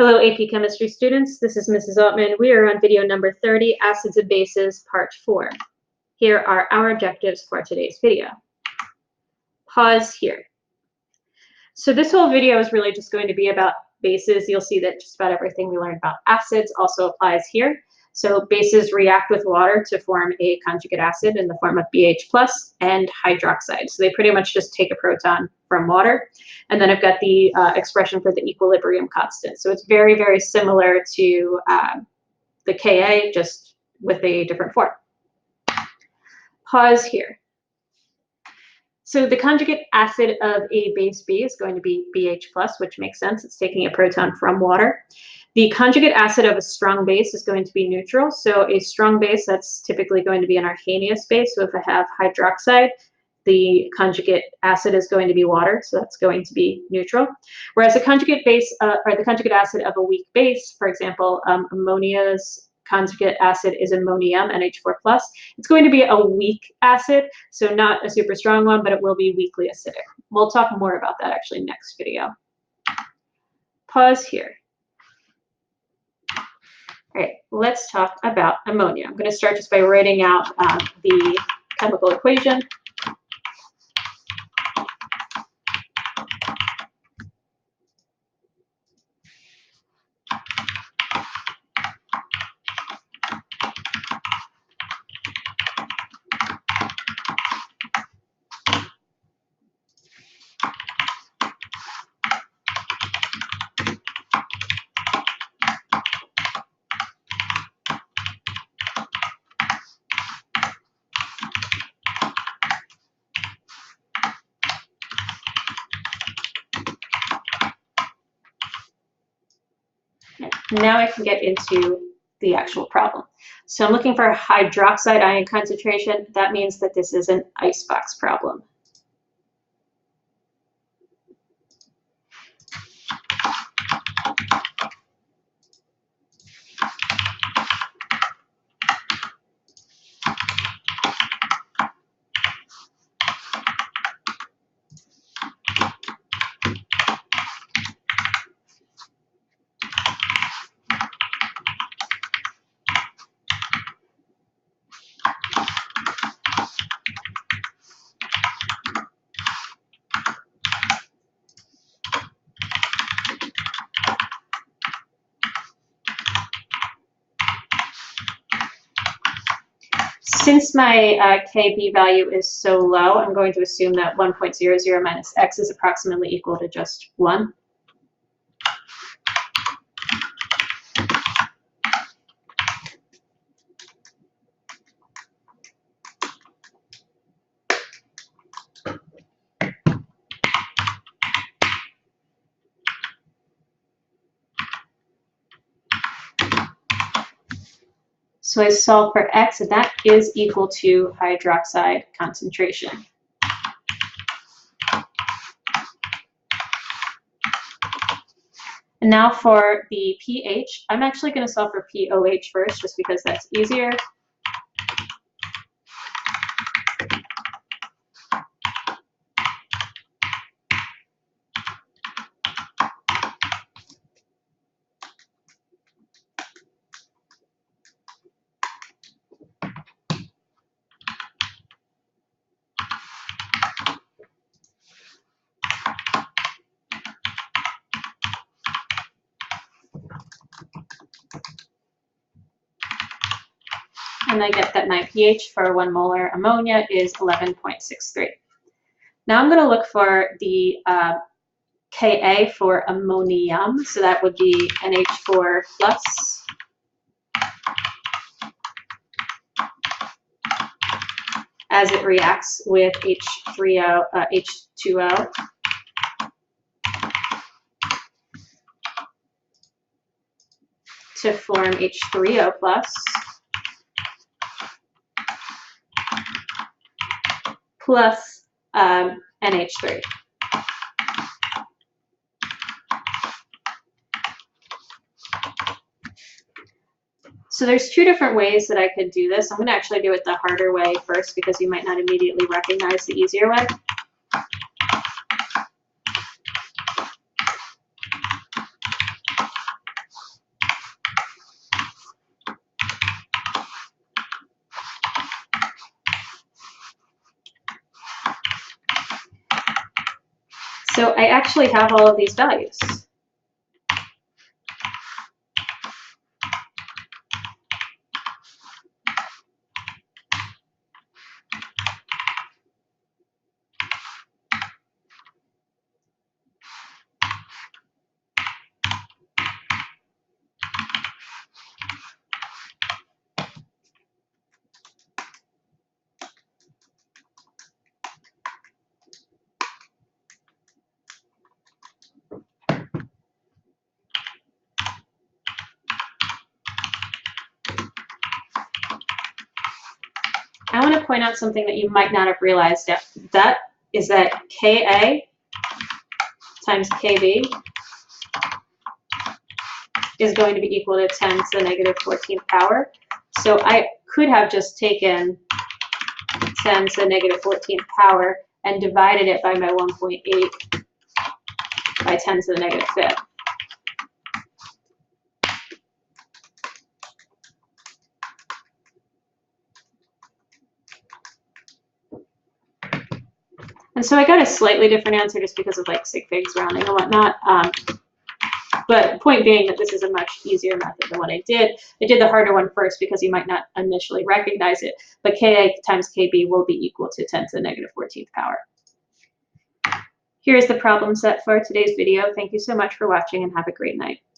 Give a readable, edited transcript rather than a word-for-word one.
Hello, AP Chemistry students. This is Mrs. Altman. We are on video number 30, Acids and Bases, Part 4. Here are our objectives for today's video. Pause here. So this whole video is really just going to be about bases. You'll see that just about everything we learned about acids also applies here. So bases react with water to form a conjugate acid in the form of BH plus and hydroxide. So they pretty much just take a proton from water. And then I've got the expression for the equilibrium constant. So it's very, very similar to the Ka, just with a different form. Pause here. So the conjugate acid of a base B is going to be BH plus, which makes sense. It's taking a proton from water. The conjugate acid of a strong base is going to be neutral. So a strong base, that's typically going to be an Arrhenius base. So if I have hydroxide, the conjugate acid is going to be water, so that's going to be neutral. Whereas the conjugate base, or the conjugate acid of a weak base, for example, ammonia's conjugate acid is ammonium, NH4+. It's going to be a weak acid, so not a super strong one, but it will be weakly acidic. We'll talk more about that actually next video. Pause here. All right, let's talk about ammonia. I'm going to start just by writing out the chemical equation. Now I can get into the actual problem. So I'm looking for a hydroxide ion concentration. That means that this is an icebox problem. Since my Kb value is so low, I'm going to assume that 1.00 minus x is approximately equal to just 1. So I solve for x, and that is equal to hydroxide concentration. And now for the pH, I'm actually going to solve for pOH first, just because that's easier. And I get that my pH for 1 molar ammonia is 11.63. Now I'm going to look for the Ka for ammonium, so that would be NH4 plus as it reacts with H2O. To form H3O plus NH3. So there's two different ways that I could do this. I'm going to actually do it the harder way first because you might not immediately recognize the easier way. So I actually have all of these values. I want to point out something that you might not have realized yet. That is that Ka times Kb is going to be equal to 10 to the negative 14th power. So I could have just taken 10 to the negative 14th power and divided it by my 1.8 by 10 to the negative 5th. And so I got a slightly different answer just because of like sig figs rounding and whatnot. But point being that this is a much easier method than what I did. I did the harder one first because you might not initially recognize it, but Ka times Kb will be equal to 10 to the negative 14th power. Here's the problem set for today's video. Thank you so much for watching and have a great night.